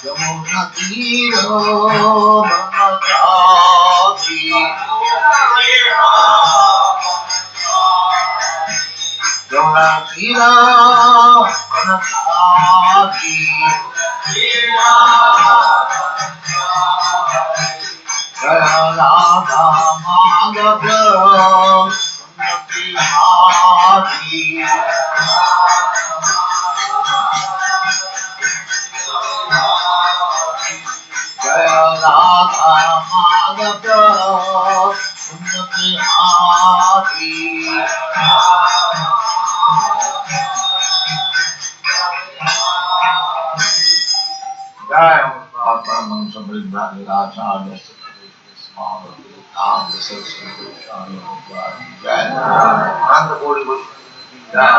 Yamuna Tiro Manasati Yamuna Tiro Manasati Jaya Radha Madhava Sundati Jaya Radha Madhava Sundati Jaya Utpanna Samriddha Acharya Small Ram the Session Jaya Nanda Gori Jaya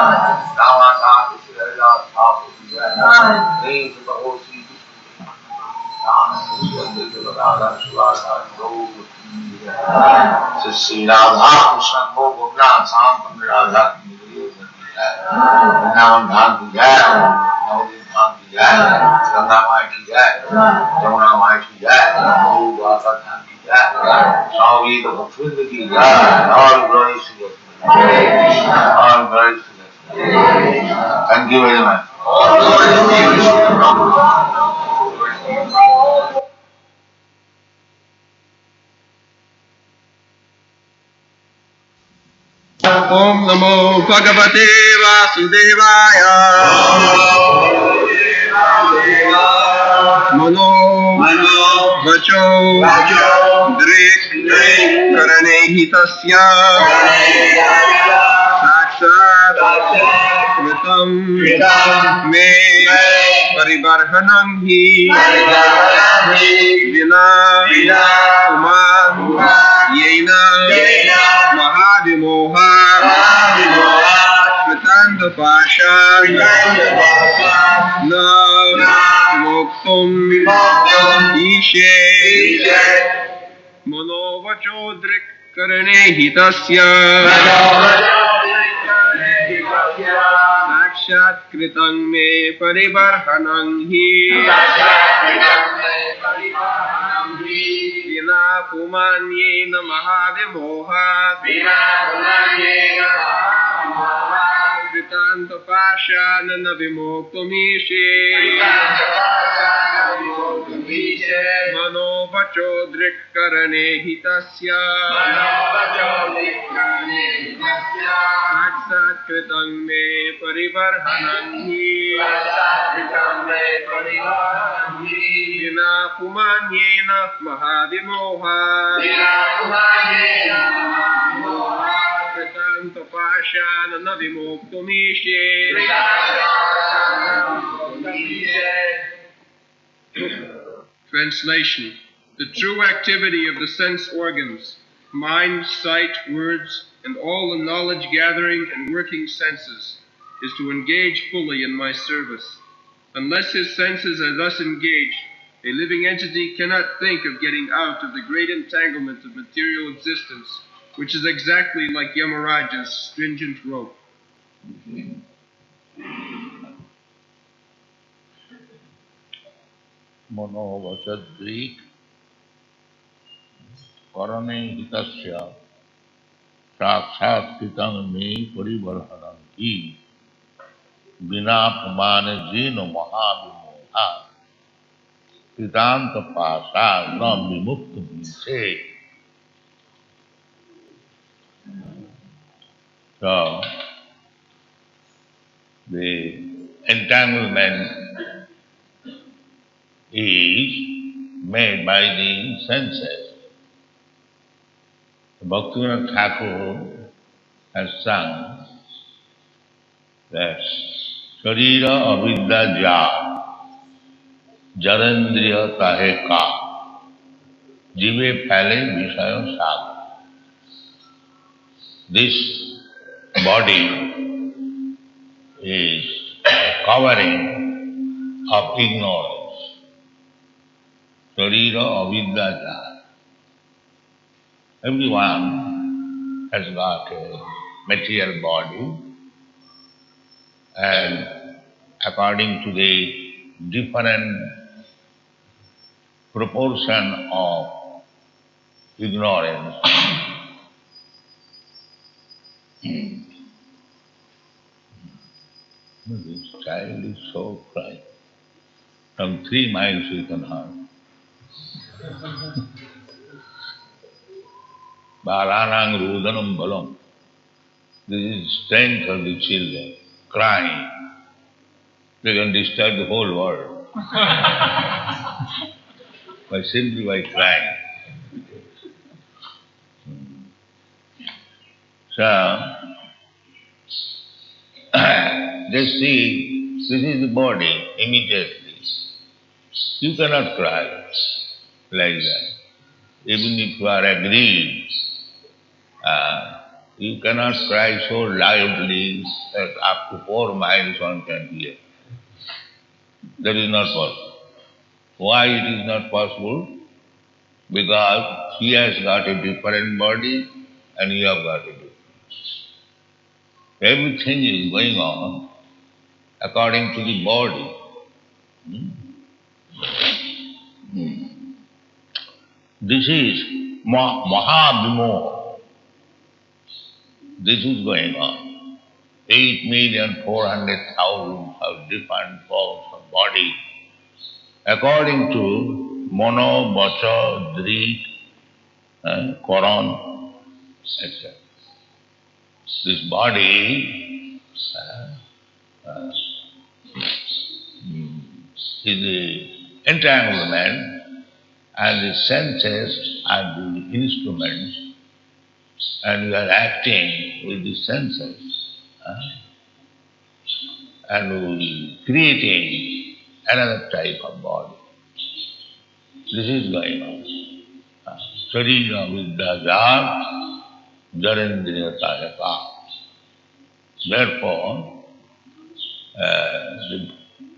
Ramata Srila Thakur Jaya Names of the whole sea Sri Radha Krishna Gopna Sam Radha Vrindavan Dham ki jai, Navadvip Dham ki jai, Ganga Mai ki jai, Jamuna Mai ki jai, Guru Dwaka Dham ki jai, Swami Bhaktivind ki jai, all glory to you. All glory to you. Thank you very much. Om Namo Bhagavate Vasudevaya. Mano Vacho Drik Karane Hitasya Sakshat Kritam Me Paribarhanam Hi Vina Uman Yena Mahadimoha Smitanda Pasha Na Moktum Ishe Manovachodrik Karane Hitasya Sakshat Kritang Me Paribarhanam Hi Vina Pumanyena Mahadimoha Kritanta Pashanana Vimoktumishe Manovachodrik Karane Hitasya Sakshat Kritang Me Paribarhanam Hi Vina Pumanyena Mahadimoha Kritanta Pashanana Vimoktumishe Translation. The true activity of the sense organs, mind, sight, words, and all the knowledge-gathering and working senses is to engage fully in my service. Unless his senses are thus engaged, a living entity cannot think of getting out of the great entanglement of material existence, which is exactly like Yamaraja's stringent rope. Monovachadrik Karane Hitasya Sakshat Kritang Me Paribarhanam Hi Vina Pumane Jino Mahavimoha Kritanta Pasha Na Vimukta Vise. So, the entanglement is made by the senses. Bhaktivinoda Thakur has sung that Sharira Avidya Ja Jarendriya Kahe Ka Jive Phale Vishayo Sag. This body is a covering of ignorance. Sharira Avidya Ja. Everyone has got a material body, and according to the different proportion of ignorance. This child is so bright. From 3 miles you can hear. Balanang rudanam balam. This is strength of the children, crying. They can disturb the whole world by simply by crying. So, they see this is the body immediately. You cannot cry like that. Even if you are agreed, you cannot cry so loudly that up to 4 miles one can hear. That is not possible. Why it is not possible? Because he has got a different body and you have got a different. Everything is going on according to the body. This is Mahavimoha. This is going on. 8,400,000 have different forms of body according to Mono, Vacha, Drik, Koran, etc. This body is the entanglement and the senses are the instruments and we are acting with the senses and we creating another type of body. This is going on. Sharira Vidyajat Jarendriya Kayaka. Therefore, the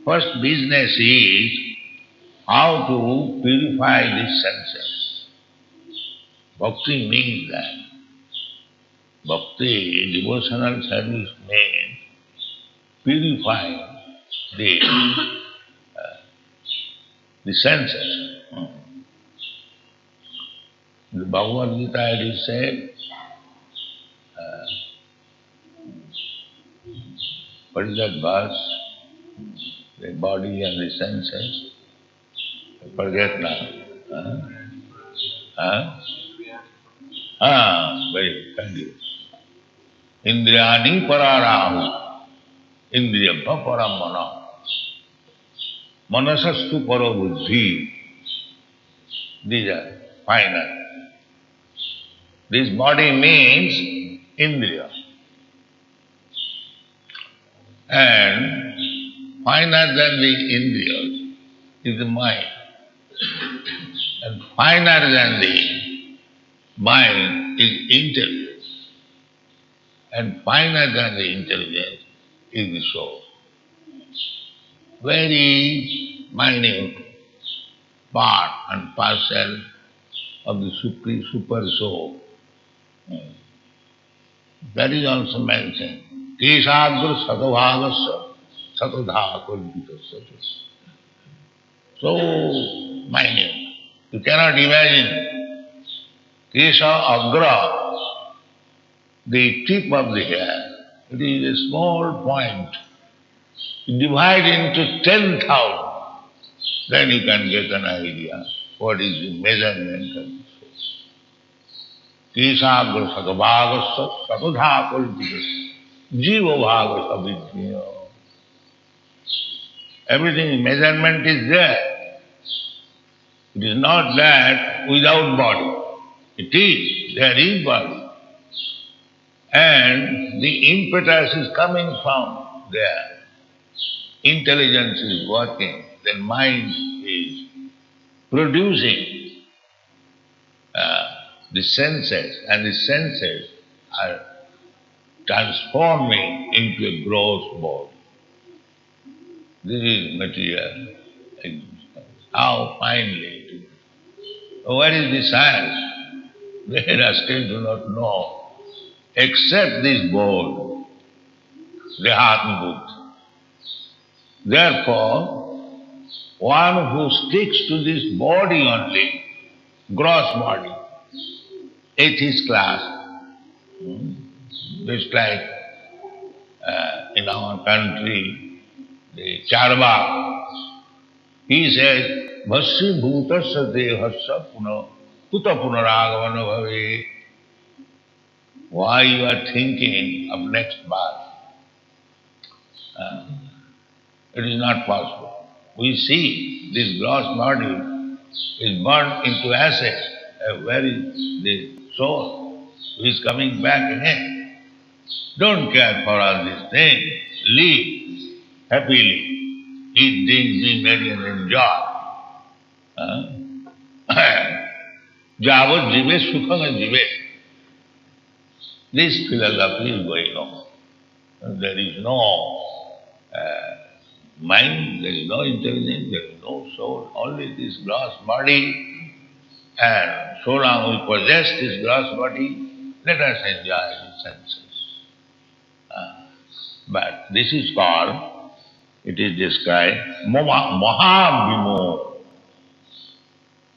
first business is how to purify the senses. Bhakti means that. Bhakti, devotional service means purifying the senses. The Bhagavad Gita it is said, what is that verse? The body and the senses. I forget now. Very good, thank you. Indriyani pararahu, indriyabha paramana, manasastu parabuddhi. These are final. This body means indriya. And finer than the indriyas is the mind. And finer than the mind is intelligence. And finer than the intelligence is the soul. Very minute part and parcel of the super soul. That is also mentioned. Keshagra satavagasa satadha kulpitasya. So minute. You cannot imagine. Kesha agra, the tip of the hair, it is a small point. You divide into 10,000, then you can get an idea what is the measurement of the soul. Keshagra satavagasa satadha kulpitasya. Jiva bhava savidya. Everything, measurement is there. It is not that without body. It is, there is body. And the impetus is coming from there. Intelligence is working, then mind is producing the senses, and the senses are transforming into a gross body. This is material existence. How finely it is. What is the science? They still do not know. Except this board, the Atma Buddha. Therefore, one who sticks to this body only, gross body, atheist class, just like in our country, the Charvak, he says, Bhasya bhutasya dehasya puta punaragavana bhave. Why you are thinking of next birth? It is not possible. We see this gross body is burnt into ashes. Where is the soul who is coming back again? Don't care for all these things. Live happily. Eat, drink, be merry and enjoy. Javat jive sukham jive. This philosophy is going on. There is no mind, there is no intelligence, there is no soul, only this gross body. And so long we possess this gross body, let us enjoy the senses. But this is called, it is described, Mahabhimo.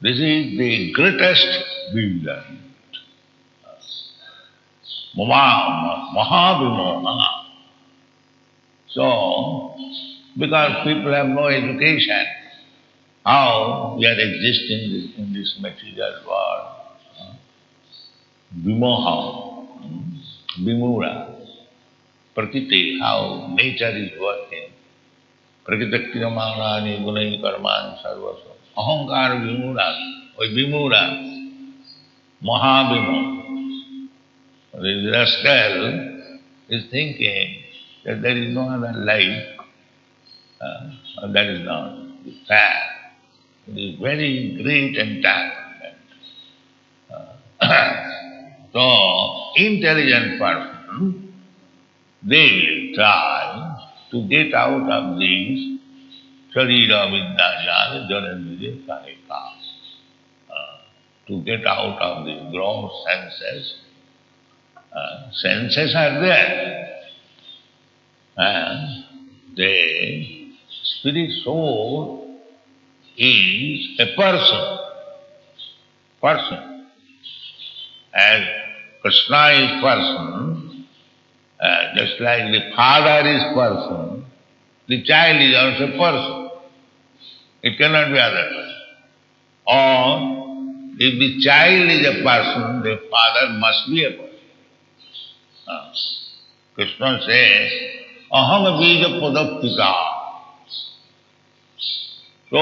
This is the greatest bewilderment. Mahabhimo. So, because people have no education, how we are existing in this material world. Vimoha, Vimura, Prakriti, how nature is working. Prakritaktiramani gunai karman sarvasva. Ahankar Vimura, or Vimura, Mahavimo. The rascal is thinking that there is no other life. That is not the fact. It is very great entanglement. So, intelligent person, they will try to get out of these Sharira Vidyajana Janandriya Kanika. To get out of these gross senses. Senses are there. And the spirit soul is a person. Person. As Krishna is person, just like the father is person, the child is also person. It cannot be otherwise. Or, if the child is a person, the father must be a person. Krishna says, Aham bija padaptika. So,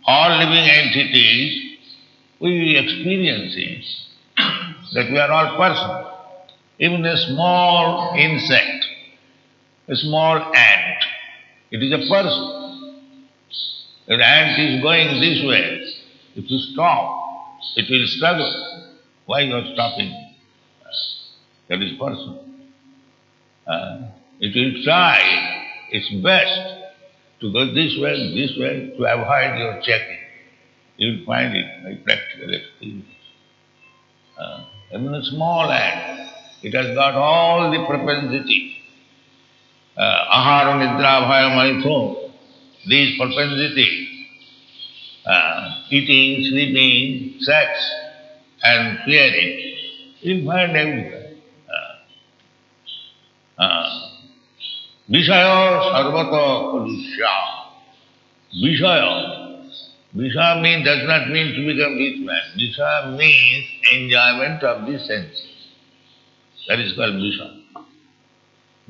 all living entities, we experiencing that we are all persons. Even a small insect, a small ant, it is a person. If the ant is going this way, if you stop, it will struggle. Why you are stopping? That is person. It will try its best to go this way, to avoid your checking. You will find it by practical experience. Even a small ant, it has got all the propensity. Ahara, nidra, bhaya, maitho, these propensity, eating, sleeping, sex, and fearing, you will find everywhere. Vishaya sarvata kalusya. Vishaya means, does not mean to become rich man. Vishaya means enjoyment of the senses. That is called Vishaya.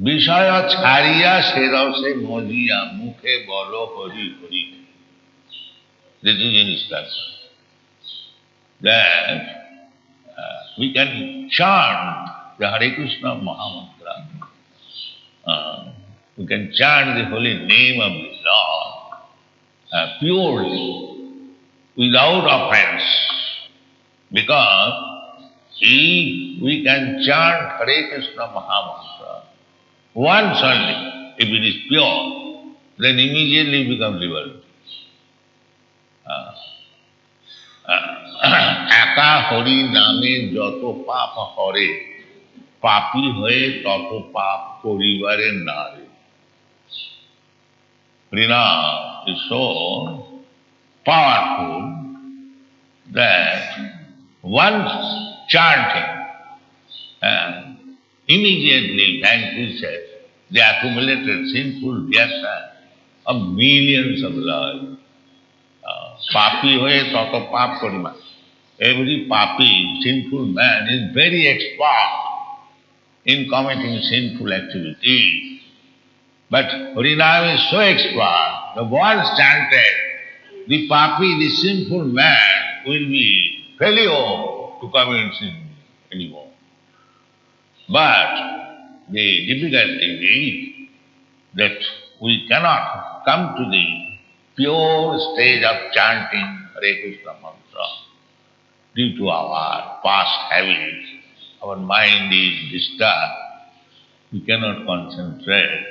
Vishaya chhariya serav se mojiya mukhe bolo hari hari. This is instruction. That we can chant the Hare Krishna Mahamantra. We can chant the holy name of the Lord purely, without offense. Because if we can chant Hare Krishna Mahamantra once only, if it is pure, then immediately it becomes liberty. Eka Hari Name Joto Papa Hare Papi Hoye Toto Pap Koribare Nare. Prinam is so powerful that once chanting immediately vanquishes the accumulated sinful vyasa of millions of lives. Papi hoye tato pap koriba. Every papi, sinful man is very expert in committing sinful activities. But Harinam is so expert, the once chanted, the papi, the sinful man will be failure to commit sin anymore. But the difficulty is that we cannot come to the pure stage of chanting Hare Krishna mantra due to our past habits. Our mind is disturbed. We cannot concentrate.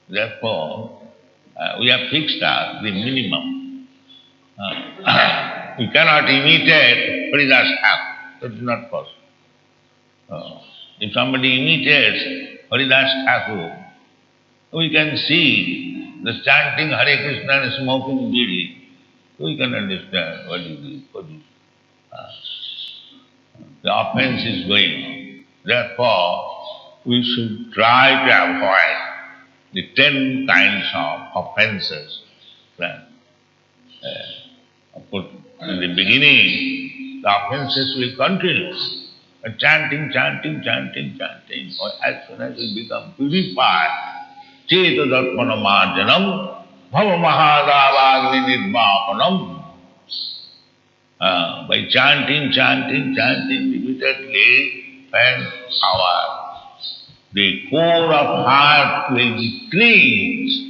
Therefore, we have fixed up the minimum. We cannot imitate Haridas Thakur. That is not possible. If somebody imitates Haridas Thakur, we can see the chanting Hare Krishna and smoking bidi. We can understand what is this. The offense is going on. Therefore, we should try to avoid the 10 kinds of offenses. Of course, in the beginning, the offenses will continue. And chanting. As soon as we become purified, Cheta Utpanna marjanam, bhava mahadavagni nirvapanam. By chanting repeatedly, when the core of heart will be cleansed,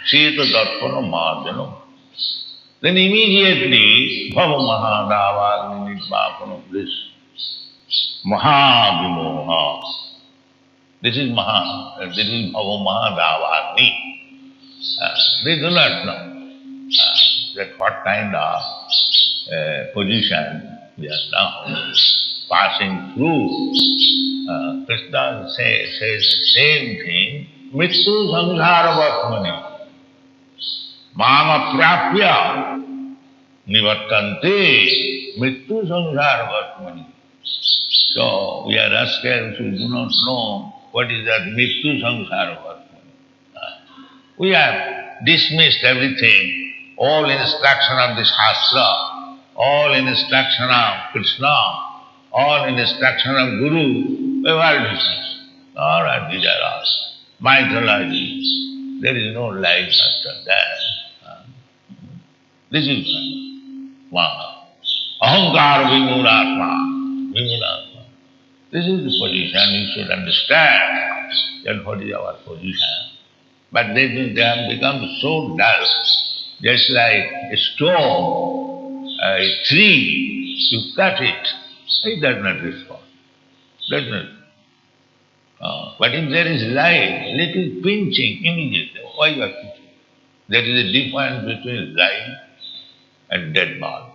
Cheta Utpanna marjanam. Then immediately, bhava mahadavagni nirvapanam, this Mahavimoha. This is Bhava Mahadavagni. They do not know that what kind of position we are now passing through. Krishna says the same thing. Mittu samsara vatmani. Mama prapya nivattante. Mittu samsara vatmani. So we are rascals who do not know what is that Mittu Samsara Vatmani. We have dismissed everything, all instruction of the Shastra, all instruction of Krishna, all instruction of Guru, we have all dismissed. All right, these are all mythology. There is no life after that. This is one. Ahankara vimulatma. This is the position you should understand that what is our position. But they have become so dull, just like a stone, a tree, you cut it does not respond. But if there is life, little pinching immediately, why you are pinching? There is a difference between life and dead body,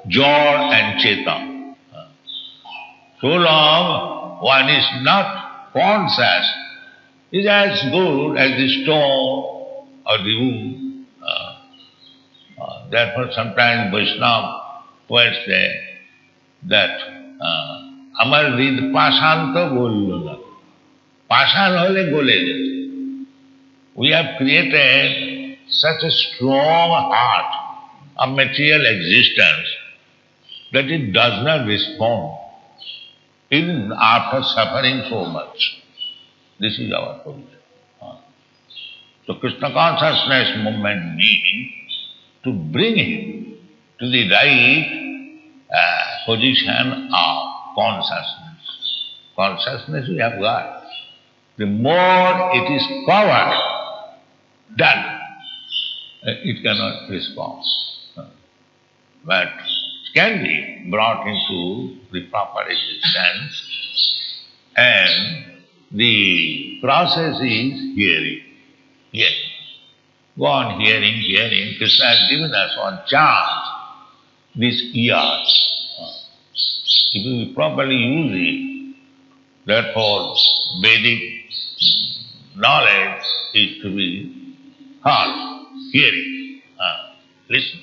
jor and chetan. So long one is not conscious, is as good as the stone or the wood. Therefore sometimes Vaishnava poets say that Amar Rid Pasanta Bollo. Pasan hole gole. We have created such a strong heart of material existence that it does not respond even after suffering so much. This is our position. So Krishna consciousness movement means to bring him to the right position of consciousness. Consciousness we have got. The more it is covered, done, it cannot respond. But it can be brought into the proper existence, and the process is hearing. Yes. Go on hearing. Krishna has given us one chance, this ears. If we properly use it, therefore Vedic knowledge is to be heart, hearing, listen.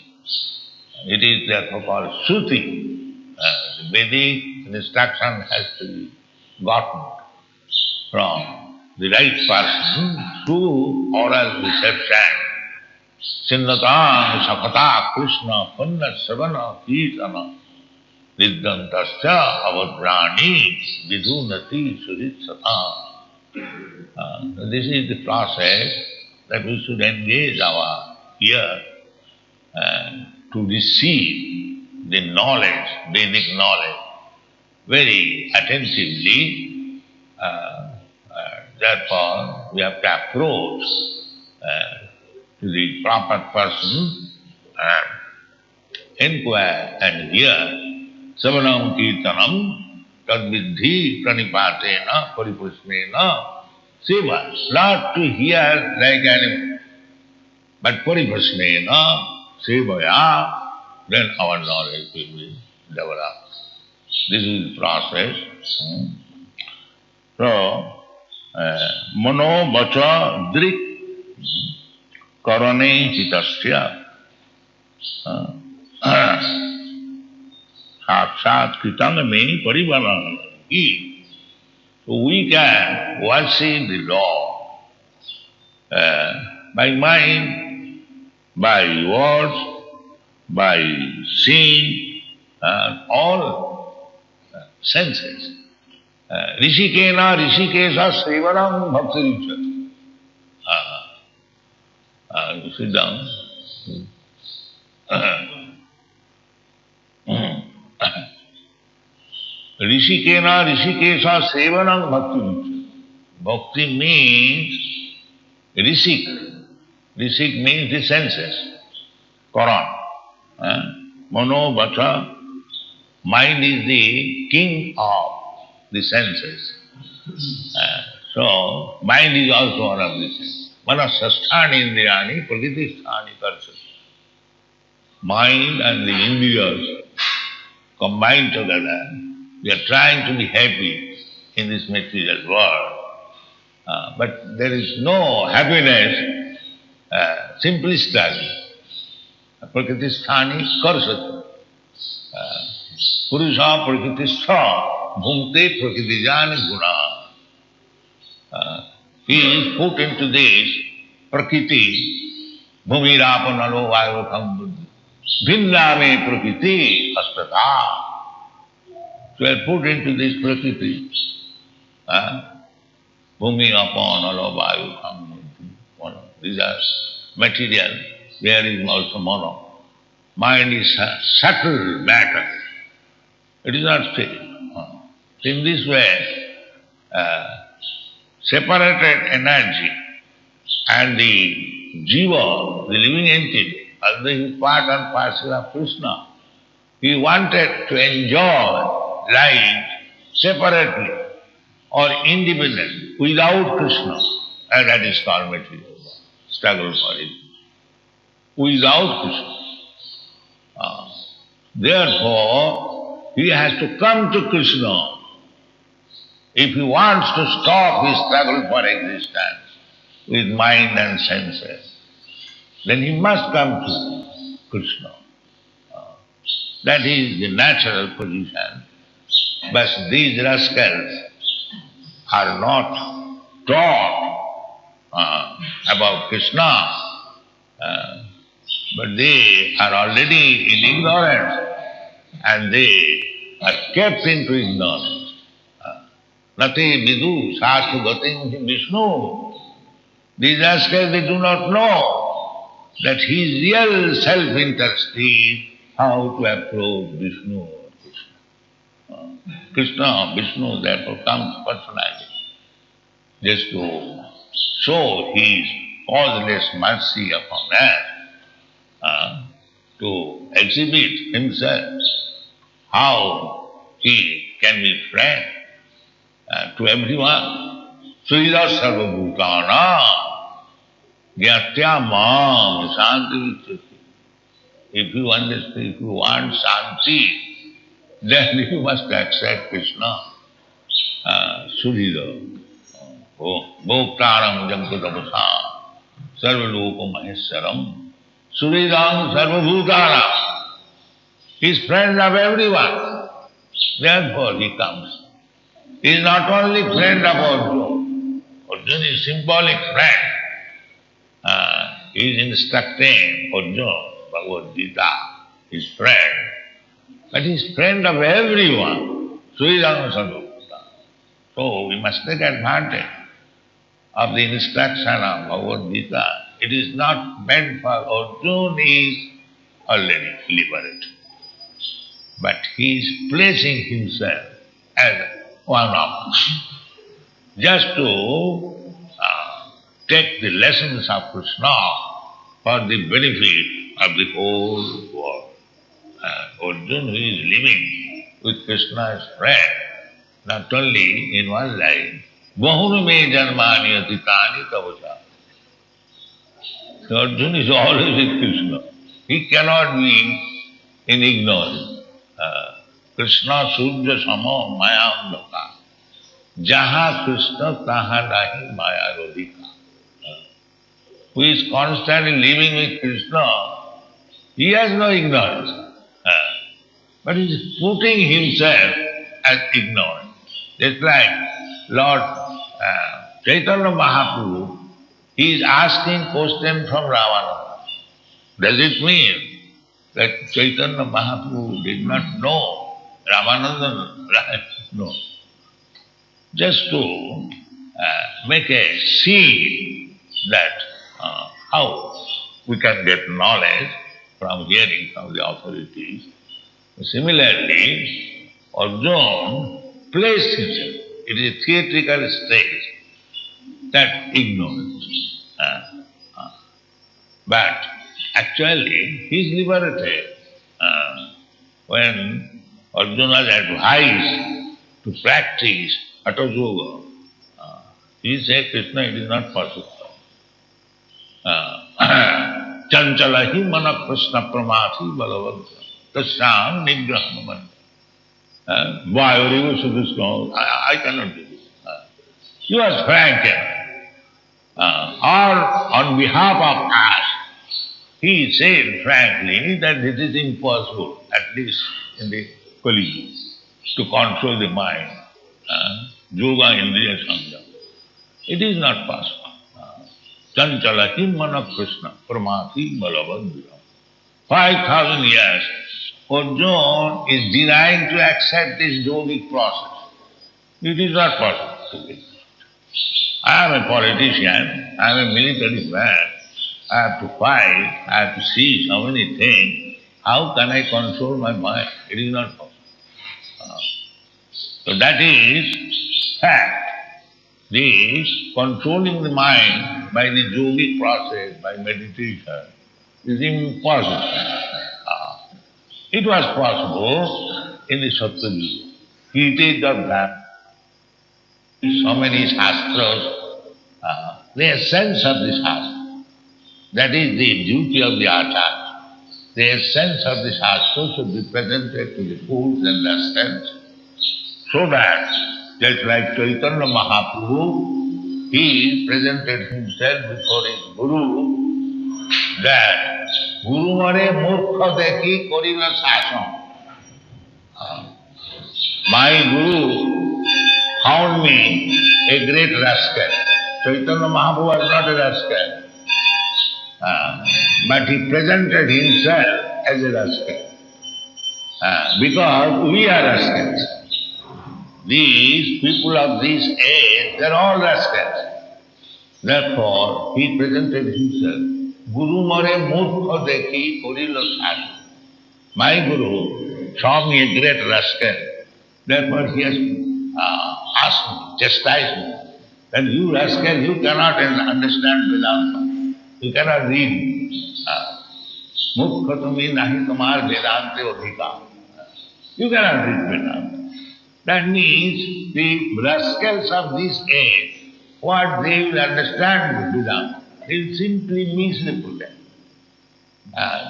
It is therefore called Shruti. The Vedic instruction has to be gotten from the right person through oral reception. Chinnatang Sakata Krishna Punna Savana Kirtana Vidyantasya Avadrani Vidunati Suritsata. This is the process that we should engage our ear to receive the knowledge, Vedic knowledge, very attentively. Therefore, we have to approach to the proper person and inquire and hear Savanam Kirtanam Tadvidhi Pranipatena Pariprasnena Seva. Not to hear like animal, but Pariprasnena Sevaya, then our knowledge will be developed. This is the process. So, Mano Vacha Drik Karane Hitasya Sakshat Kritanga Me Parivaranagi. So we can worship the Lord by mind, by words, by seeing, all senses. Rishikena Rishikesa Srivaram Bhaktaricha. You sit down. Rishikena Rishikesa Sevanam Bhakti. Bhakti means Rishik. Rishik means the senses. Koran. Mano Vacha. Mind is the king of the senses. So, mind is also one of the senses. Manasasthani indriyani prakitisthani karsati. Mind and the indriyas combined together. We are trying to be happy in this material world. But there is no happiness, simply study. Prakitisthani karsati. Purusha prakitistha bhumte prakitijani guna. He is put into this prakriti, bhumirapo nalo vayu buddhi. Bhinname prakriti astata. So we are put into this prakriti. Bhumi upon nalo vayu buddhi. These are material. There is also mono. Mind is a subtle matter. It is not still. In this way, separated energy and the jiva, the living entity, although he is part and parcel of Krishna, he wanted to enjoy life separately or independently, without Krishna, and that is called material struggle for it. Without Krishna. Therefore, he has to come to Krishna. If he wants to stop his struggle for existence with mind and senses, then he must come to Krishna. That is the natural position. But these rascals are not taught about Krishna, but they are already in ignorance and they are kept into ignorance. Nate vidu sastu gatim Vishnu. These rascals, they do not know that his real self-interest is how to approach Vishnu or Krishna. Krishna, Vishnu, therefore comes personally, just to show his causeless mercy upon us, to exhibit himself, how he can be friend to everyone. Srila sarvabhutana gyatya mam shanti vichati. If you understand, if you want shanti, then you must accept Krishna. Srila bhoktaram jagatapasa Sarvaloka Maheswaram, Suridam Sarvabhutanam. He is friend of everyone. Therefore he comes. He is not only friend of Arjuna. Arjuna is symbolic friend. He is instructing Arjuna, Bhagavad Gita, his friend. But he is friend of everyone. Suridam Sarvabhutanam. So we must take advantage of the instruction of Bhagavad Gita. It is not meant for Arjuna, he is already liberated. But he is placing himself as one of us, just to take the lessons of Krishna for the benefit of the whole world. Arjuna, who is living with Krishna as friend, not only in one life, Bahunu me janmani atitani tavacha. So Arjuna is always with Krishna. He cannot be in ignorance. Krishna Surya Samo Maya Loka. Jaha Krishna Taha Nahi Maya Rodhika. Who is constantly living with Krishna, he has no ignorance. But he is putting himself as ignorant. Just like Lord Chaitanya Mahaprabhu, he is asking question from Ravananda. Does it mean that Chaitanya Mahaprabhu did not know Ramananda? No. Just to make a scene that how we can get knowledge from hearing from the authorities. Similarly, Arjuna placed himself. It is a theatrical stage, that ignorance. But actually, he is liberated. When Arjuna is advised to practice Hatha Yoga, he said, Krishna, it is not possible. Chanchala mana Krishna pramati balavadra tasyam nigrahanam. Why are you so strong? I cannot do this. He was frank. Or on behalf of us, he said frankly that it is impossible, at least in the Kali, to control the mind. Yoga Indriya Sangha. It is not possible. Chanchala mana Krishna pramati balavadra. 5,000 years, Arjuna is denying to accept this yogic process. It is not possible to be. I am a politician, I am a military man, I have to fight, I have to see so many things. How can I control my mind? It is not possible. So that is fact. This controlling the mind by the yogic process, by meditation, is impossible. It was possible in the Satyayuga. Heated of that. So many shastras, the essence of the shastra. That is the duty of the acharya. The essence of the shastra should be presented to the fools and understand, so that, just like Chaitanya Mahaprabhu, he presented himself before his Guru, that Guru mare murkha dekhi korila sasam. My Guru found me a great rascal. Chaitanya Mahaprabhu was not a rascal, but he presented himself as a rascal, because we are rascals. These people of this age, they are all rascals. Therefore, he presented himself. Guru mare murkha dekhi korila sasam. My Guru saw me a great rascal. Therefore, he has asked me, chastised me, that you rascal, you cannot understand Vedanta. You cannot read. Mukha tumi nahi tumar Vedante odhika. You cannot read Vedanta. That means the rascals of this age, what they will understand Vedanta, they will simply mislead them.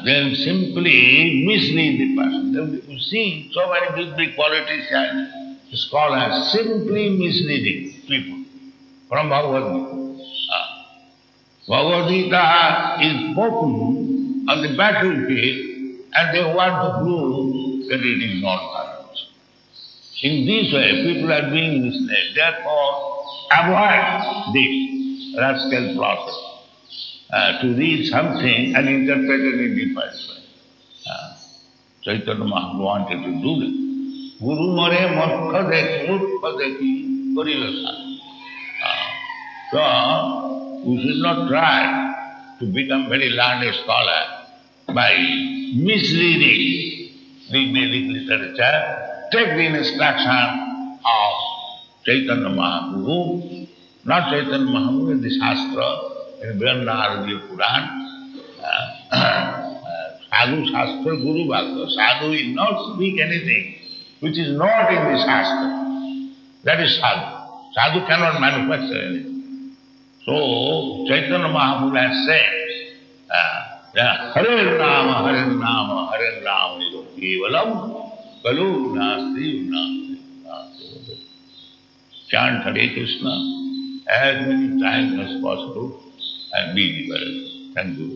They will simply mislead the person. You see, so many big politicians, scholars, simply misleading people from Bhagavad Gita. Bhagavad Gita is spoken on the battlefield and they want to prove that it is non-violence. In this way, people are being misled. Therefore, avoid this rascal process to read something and interpret it in different way. Chaitanya Mahaprabhu wanted to do this. Guru Mare Murkha Dekhi Parilasa. So, we should not try to become very learned scholar by misreading the Vedic literature. Take the instruction of Chaitanya Mahaprabhu, not Chaitanya Mahaprabhu, in the Shastra, in Brahmanaradiya Puran. Sadhu Shastra Guru Bhakta. Sadhu will not speak anything which is not in the Shastra. That is Sadhu. Sadhu cannot manufacture anything. So, Chaitanya Mahaprabhu has said, Hare Nama, Hare Nama, Kevalam, Kalu Nasti, Nasti. Chant Hare Krishna as many times as possible and be developed. Thank you.